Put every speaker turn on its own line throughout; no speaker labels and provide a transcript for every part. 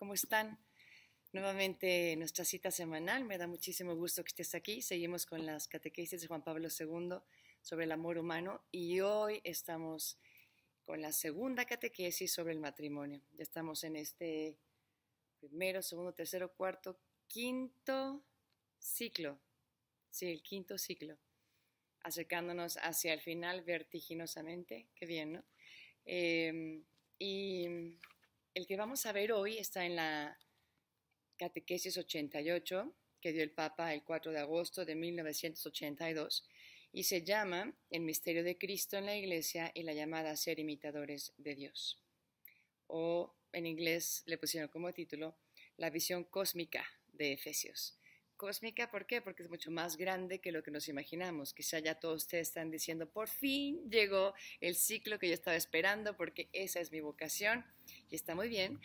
¿Cómo están? Nuevamente nuestra cita semanal. Me da muchísimo gusto que estés aquí. Seguimos con las catequesis de Juan Pablo II sobre el amor humano y hoy estamos con la segunda catequesis sobre el matrimonio. Ya estamos en este primero, segundo, tercero, cuarto, quinto ciclo. Sí, el quinto ciclo. Acercándonos hacia el final vertiginosamente. Qué bien, ¿no? Y el que vamos a ver hoy está en la Catequesis 88, que dio el Papa el 4 de agosto de 1982, y se llama El misterio de Cristo en la Iglesia y la llamada a ser imitadores de Dios. O en inglés le pusieron como título La visión cósmica de Efesios. Cósmica, ¿por qué? Porque es mucho más grande que lo que nos imaginamos. Quizá ya todos ustedes están diciendo, por fin llegó el ciclo que yo estaba esperando porque esa es mi vocación y está muy bien.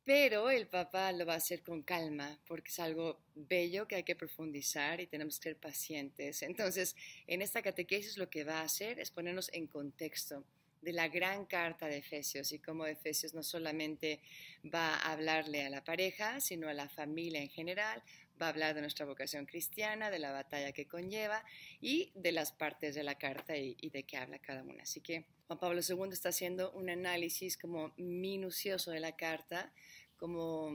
Pero el Papa lo va a hacer con calma porque es algo bello que hay que profundizar y tenemos que ser pacientes. Entonces, en esta catequesis lo que va a hacer es ponernos en contexto de la gran carta de Efesios y cómo Efesios no solamente va a hablarle a la pareja, sino a la familia en general, va a hablar de nuestra vocación cristiana, de la batalla que conlleva y de las partes de la carta y de qué habla cada una. Así que Juan Pablo II está haciendo un análisis como minucioso de la carta, como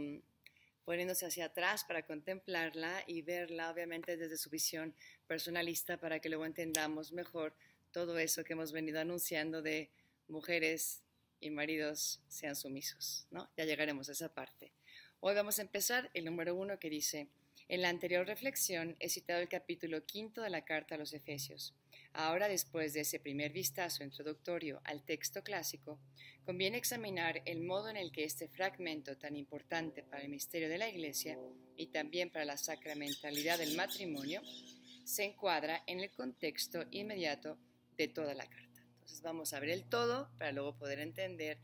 poniéndose hacia atrás para contemplarla y verla obviamente desde su visión personalista para que luego entendamos mejor todo eso que hemos venido anunciando de mujeres y maridos sean sumisos, ¿no? Ya llegaremos a esa parte. Hoy vamos a empezar el número 1 que dice, en la anterior reflexión he citado el capítulo 5 de la carta a los Efesios. Ahora, después de ese primer vistazo introductorio al texto clásico, conviene examinar el modo en el que este fragmento tan importante para el misterio de la Iglesia y también para la sacramentalidad del matrimonio se encuadra en el contexto inmediato de toda la carta. Entonces vamos a ver el todo para luego poder entender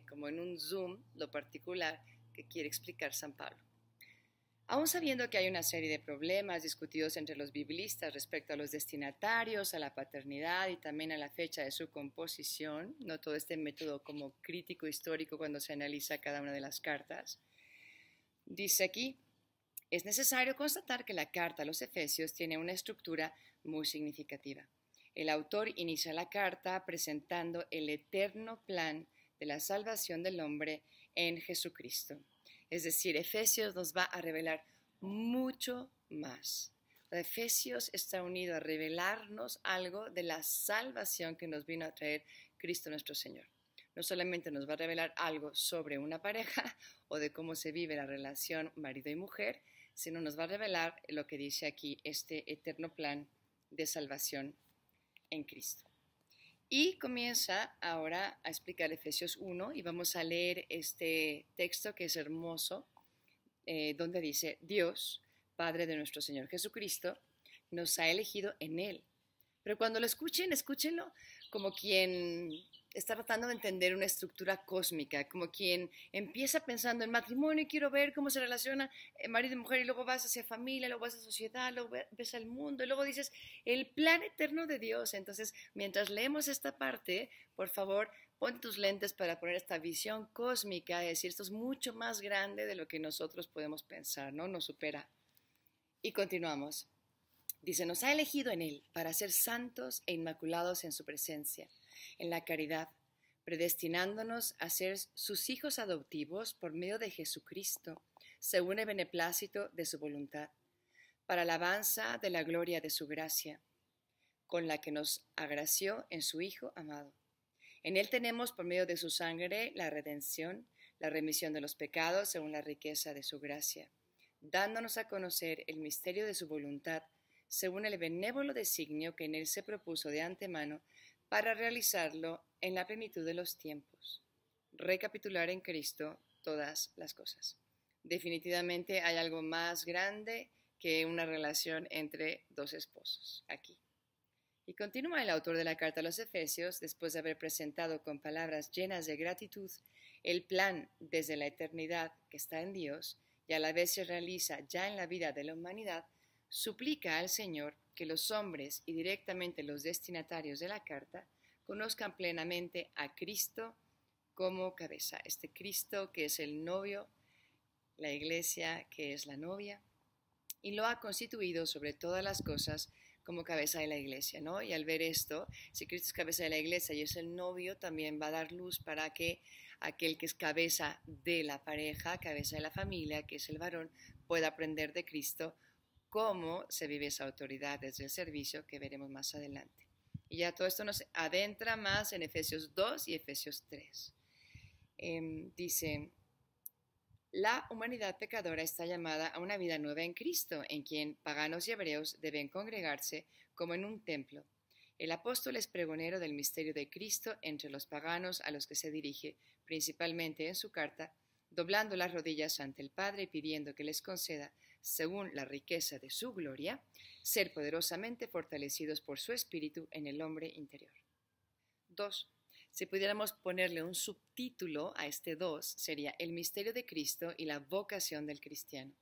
como en un zoom lo particular que quiere explicar San Pablo. Aún sabiendo que hay una serie de problemas discutidos entre los biblistas respecto a los destinatarios, a la paternidad y también a la fecha de su composición, no todo este método como crítico histórico cuando se analiza cada una de las cartas, dice aquí, es necesario constatar que la carta a los Efesios tiene una estructura muy significativa. El autor inicia la carta presentando el eterno plan de la salvación del hombre en Jesucristo. Es decir, Efesios nos va a revelar mucho más. Efesios está unido a revelarnos algo de la salvación que nos vino a traer Cristo nuestro Señor. No solamente nos va a revelar algo sobre una pareja o de cómo se vive la relación marido y mujer, sino nos va a revelar lo que dice aquí, este eterno plan de salvación en Cristo. Y comienza ahora a explicar Efesios 1 y vamos a leer este texto que es hermoso, donde dice, Dios, Padre de nuestro Señor Jesucristo, nos ha elegido en Él. Pero cuando lo escuchen, escúchenlo como quien está tratando de entender una estructura cósmica, como quien empieza pensando en matrimonio y quiero ver cómo se relaciona marido y mujer y luego vas hacia familia, luego vas a sociedad, luego ves al mundo y luego dices el plan eterno de Dios. Entonces, mientras leemos esta parte, por favor, pon tus lentes para poner esta visión cósmica, es decir, esto es mucho más grande de lo que nosotros podemos pensar, ¿no? Nos supera. Y continuamos. Dice, nos ha elegido en Él para ser santos e inmaculados en su presencia, en la caridad, predestinándonos a ser sus hijos adoptivos por medio de Jesucristo, según el beneplácito de su voluntad, para alabanza de la gloria de su gracia, con la que nos agració en su Hijo amado. En Él tenemos, por medio de su sangre, la redención, la remisión de los pecados, según la riqueza de su gracia, dándonos a conocer el misterio de su voluntad, según el benévolo designio que en Él se propuso de antemano para realizarlo en la plenitud de los tiempos. Recapitular en Cristo todas las cosas. Definitivamente hay algo más grande que una relación entre dos esposos aquí. Y continúa el autor de la carta a los Efesios, después de haber presentado con palabras llenas de gratitud el plan desde la eternidad que está en Dios y a la vez se realiza ya en la vida de la humanidad, suplica al Señor que los hombres y directamente los destinatarios de la carta conozcan plenamente a Cristo como cabeza, este Cristo que es el novio la iglesia que es la novia, y lo ha constituido sobre todas las cosas como cabeza de la iglesia, ¿no? Y al ver esto, si Cristo es cabeza de la iglesia y es el novio, también va a dar luz para que aquel que es cabeza de la pareja, cabeza de la familia, que es el varón, pueda aprender de Cristo cómo se vive esa autoridad desde el servicio, que veremos más adelante. Y ya todo esto nos adentra más en Efesios 2 y Efesios 3. Dice: la humanidad pecadora está llamada a una vida nueva en Cristo, en quien paganos y hebreos deben congregarse como en un templo. El apóstol es pregonero del misterio de Cristo entre los paganos, a los que se dirige principalmente en su carta, doblando las rodillas ante el Padre y pidiendo que les conceda, según la riqueza de su gloria, ser poderosamente fortalecidos por su espíritu en el hombre interior. 2. Si pudiéramos ponerle un subtítulo a este 2, sería el misterio de Cristo y la vocación del cristiano.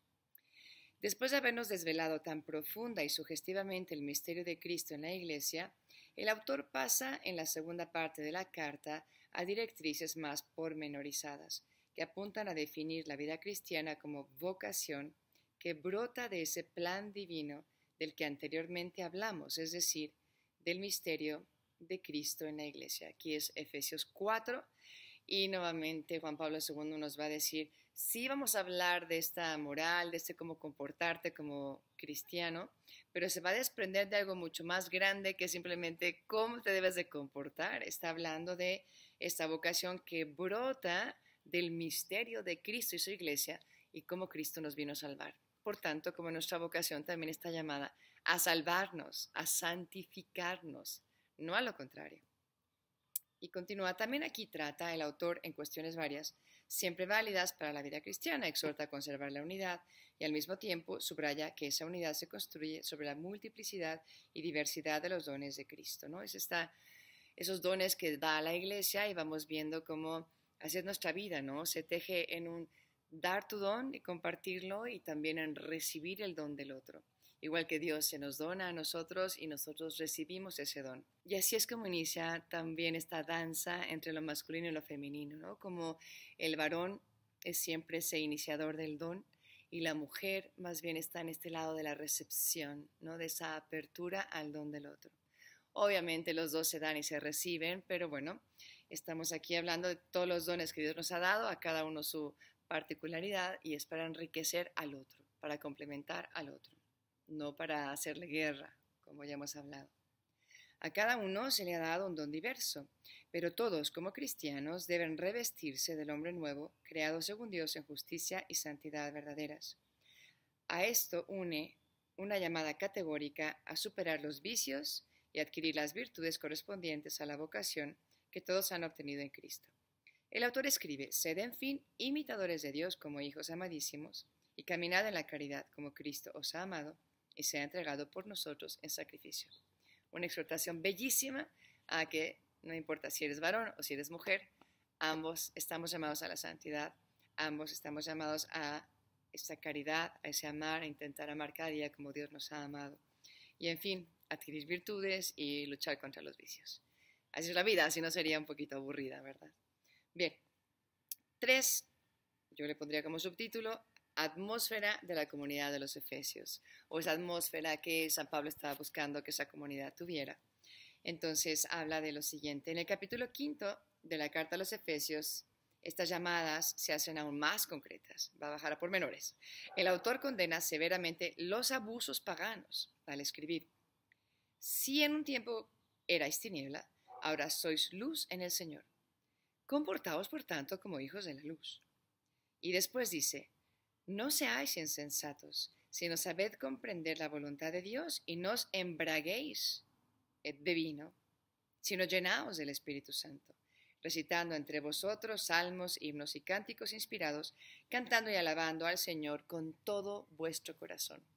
Después de habernos desvelado tan profunda y sugestivamente el misterio de Cristo en la Iglesia, el autor pasa en la segunda parte de la carta a directrices más pormenorizadas, que apuntan a definir la vida cristiana como vocación que brota de ese plan divino del que anteriormente hablamos, es decir, del misterio de Cristo en la Iglesia. Aquí es Efesios 4 y nuevamente Juan Pablo II nos va a decir, sí vamos a hablar de esta moral, de cómo comportarte como cristiano, pero se va a desprender de algo mucho más grande que simplemente cómo te debes de comportar. Está hablando de esta vocación que brota del misterio de Cristo y su Iglesia y cómo Cristo nos vino a salvar. Por tanto, como nuestra vocación también está llamada a salvarnos, a santificarnos, no a lo contrario. Y continúa, también aquí trata el autor en cuestiones varias, siempre válidas para la vida cristiana, exhorta a conservar la unidad y al mismo tiempo subraya que esa unidad se construye sobre la multiplicidad y diversidad de los dones de Cristo, ¿no? Esos dones que da la Iglesia y vamos viendo cómo así es nuestra vida, ¿no? Se teje en un dar tu don y compartirlo y también en recibir el don del otro. Igual que Dios se nos dona a nosotros y nosotros recibimos ese don. Y así es como inicia también esta danza entre lo masculino y lo femenino, ¿no? Como el varón es siempre ese iniciador del don y la mujer más bien está en este lado de la recepción, ¿no? De esa apertura al don del otro. Obviamente los dos se dan y se reciben, pero bueno, estamos aquí hablando de todos los dones que Dios nos ha dado, a cada uno su particularidad y es para enriquecer al otro, para complementar al otro, no para hacerle guerra, como ya hemos hablado. A cada uno se le ha dado un don diverso, pero todos como cristianos deben revestirse del hombre nuevo, creado según Dios en justicia y santidad verdaderas. A esto une una llamada categórica a superar los vicios y adquirir las virtudes correspondientes a la vocación que todos han obtenido en Cristo. El autor escribe, sed en fin imitadores de Dios como hijos amadísimos y caminad en la caridad como Cristo os ha amado y se ha entregado por nosotros en sacrificio. Una exhortación bellísima a que no importa si eres varón o si eres mujer, ambos estamos llamados a la santidad, ambos estamos llamados a esa caridad, a ese amar, a intentar amar cada día como Dios nos ha amado. Y en fin, adquirir virtudes y luchar contra los vicios. Así es la vida, así no sería un poquito aburrida, ¿verdad? Bien, 3, yo le pondría como subtítulo, atmósfera de la comunidad de los Efesios, o esa atmósfera que San Pablo estaba buscando que esa comunidad tuviera. Entonces habla de lo siguiente, en el capítulo 5 de la carta a los Efesios, estas llamadas se hacen aún más concretas, va a bajar a pormenores. El autor condena severamente los abusos paganos al escribir, si en un tiempo erais tiniebla, ahora sois luz en el Señor. Comportaos, por tanto, como hijos de la luz. Y después dice, no seáis insensatos, sino sabed comprender la voluntad de Dios y no os embraguéis de vino, sino llenaos del Espíritu Santo, recitando entre vosotros salmos, himnos y cánticos inspirados, cantando y alabando al Señor con todo vuestro corazón.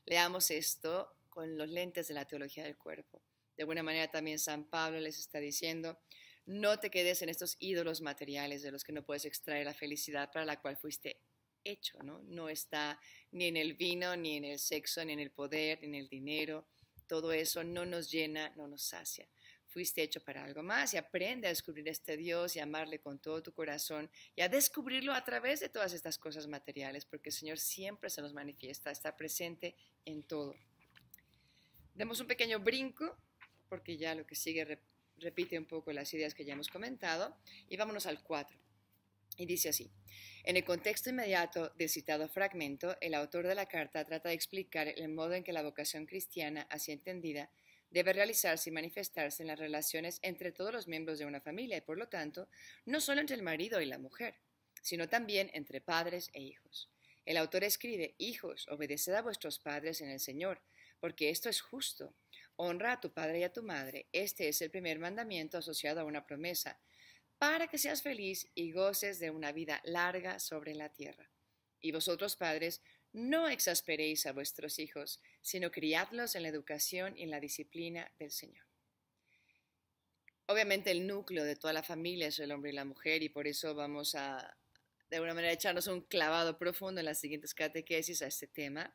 Leamos esto con los lentes de la teología del cuerpo. De alguna manera también San Pablo les está diciendo, no te quedes en estos ídolos materiales de los que no puedes extraer la felicidad para la cual fuiste hecho, ¿no? No está ni en el vino, ni en el sexo, ni en el poder, ni en el dinero. Todo eso no nos llena, no nos sacia. fuiste hecho para algo más y aprende a descubrir este Dios y amarle con todo tu corazón y a descubrirlo a través de todas estas cosas materiales, porque el Señor siempre se nos manifiesta, está presente en todo. Demos un pequeño brinco, porque ya lo que sigue repite un poco las ideas que ya hemos comentado, y vámonos al 4. Y dice así: en el contexto inmediato del citado fragmento, el autor de la carta trata de explicar el modo en que la vocación cristiana, así entendida, debe realizarse y manifestarse en las relaciones entre todos los miembros de una familia y, por lo tanto, no solo entre el marido y la mujer, sino también entre padres e hijos. El autor escribe: hijos, obedeced a vuestros padres en el Señor, porque esto es justo. Honra a tu padre y a tu madre. Este es el primer mandamiento asociado a una promesa, para que seas feliz y goces de una vida larga sobre la tierra. Y vosotros, padres, no exasperéis a vuestros hijos, sino criadlos en la educación y en la disciplina del Señor. Obviamente el núcleo de toda la familia es el hombre y la mujer, y por eso vamos a, de alguna manera, echarnos un clavado profundo en las siguientes catequesis a este tema.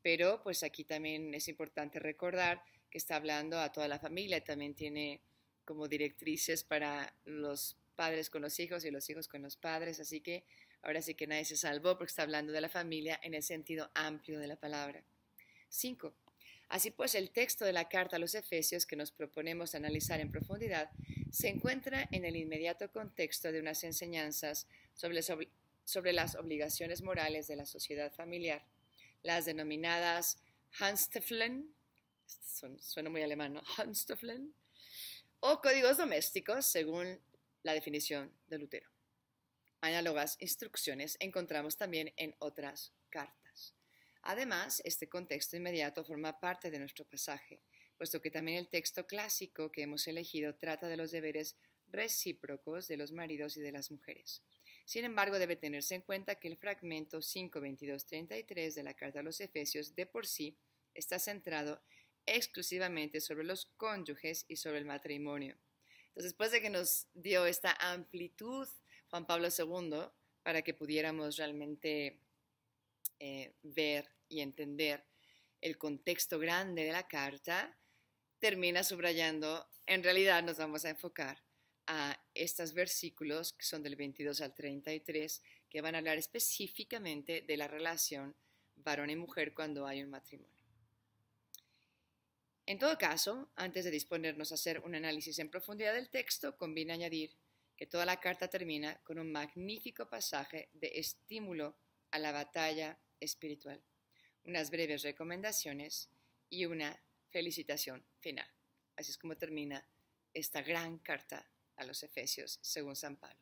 Pero pues aquí también es importante recordar que está hablando a toda la familia, y también tiene como directrices para los padres con los hijos y los hijos con los padres, así que ahora sí que nadie se salvó porque está hablando de la familia en el sentido amplio de la palabra. 5. Así pues, el texto de la carta a los Efesios que nos proponemos analizar en profundidad se encuentra en el inmediato contexto de unas enseñanzas sobre las obligaciones morales de la sociedad familiar, las denominadas Handstoflen, suena muy alemán, ¿no? Handstoflen, o códigos domésticos, según la definición de Lutero. Análogas instrucciones encontramos también en otras cartas. Además, este contexto inmediato forma parte de nuestro pasaje, puesto que también el texto clásico que hemos elegido trata de los deberes recíprocos de los maridos y de las mujeres. Sin embargo, debe tenerse en cuenta que el fragmento 5:22-33 de la carta a los Efesios de por sí está centrado exclusivamente sobre los cónyuges y sobre el matrimonio. Entonces, después de que nos dio esta amplitud Juan Pablo II para que pudiéramos realmente ver y entender el contexto grande de la carta, termina subrayando: en realidad nos vamos a enfocar a estos versículos que son del 22 al 33, que van a hablar específicamente de la relación varón y mujer cuando hay un matrimonio. En todo caso, antes de disponernos a hacer un análisis en profundidad del texto, conviene añadir que toda la carta termina con un magnífico pasaje de estímulo a la batalla espiritual, unas breves recomendaciones y una felicitación final. Así es como termina esta gran carta a los Efesios según San Pablo.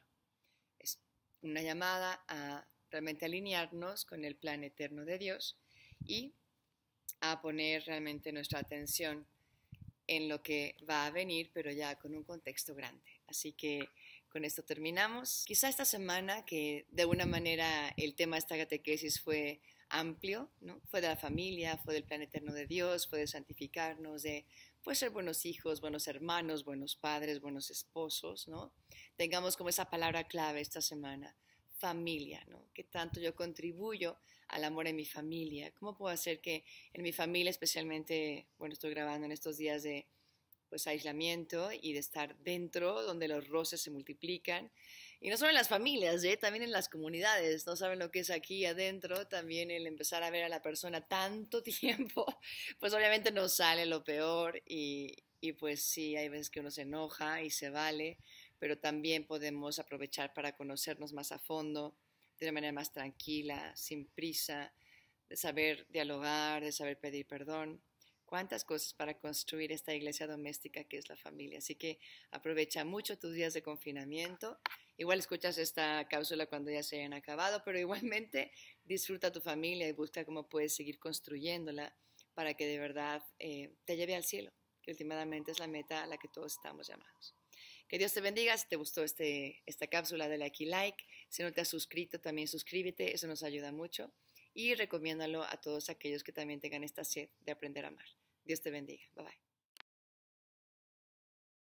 Es una llamada a realmente alinearnos con el plan eterno de Dios y a poner realmente nuestra atención en lo que va a venir, pero ya con un contexto grande. Así que con esto terminamos. Quizá esta semana, que de alguna manera el tema de esta catequesis fue amplio, ¿no? Fue de la familia, fue del plan eterno de Dios, fue de santificarnos, de pues, ser buenos hijos, buenos hermanos, buenos padres, buenos esposos, ¿no? Tengamos como esa palabra clave esta semana: familia, ¿no? ¿Qué tanto yo contribuyo al amor en mi familia? ¿Cómo puedo hacer que en mi familia, especialmente, bueno, estoy grabando en estos días de pues aislamiento y de estar dentro, donde los roces se multiplican, y no solo en las familias, también en las comunidades, no saben lo que es aquí adentro, también el empezar a ver a la persona tanto tiempo, pues obviamente nos sale lo peor y pues sí, hay veces que uno se enoja y se vale, pero también podemos aprovechar para conocernos más a fondo, de una manera más tranquila, sin prisa, de saber dialogar, de saber pedir perdón. Cuántas cosas para construir esta iglesia doméstica que es la familia. Así que aprovecha mucho tus días de confinamiento. Igual escuchas esta cápsula cuando ya se hayan acabado, pero igualmente disfruta tu familia y busca cómo puedes seguir construyéndola para que de verdad te lleve al cielo, que últimamente es la meta a la que todos estamos llamados. Que Dios te bendiga. Si te gustó esta cápsula, dale aquí like. Si no te has suscrito, también suscríbete. Eso nos ayuda mucho. Y recomiéndalo a todos aquellos que también tengan esta sed de aprender a amar. Dios te bendiga. Bye bye.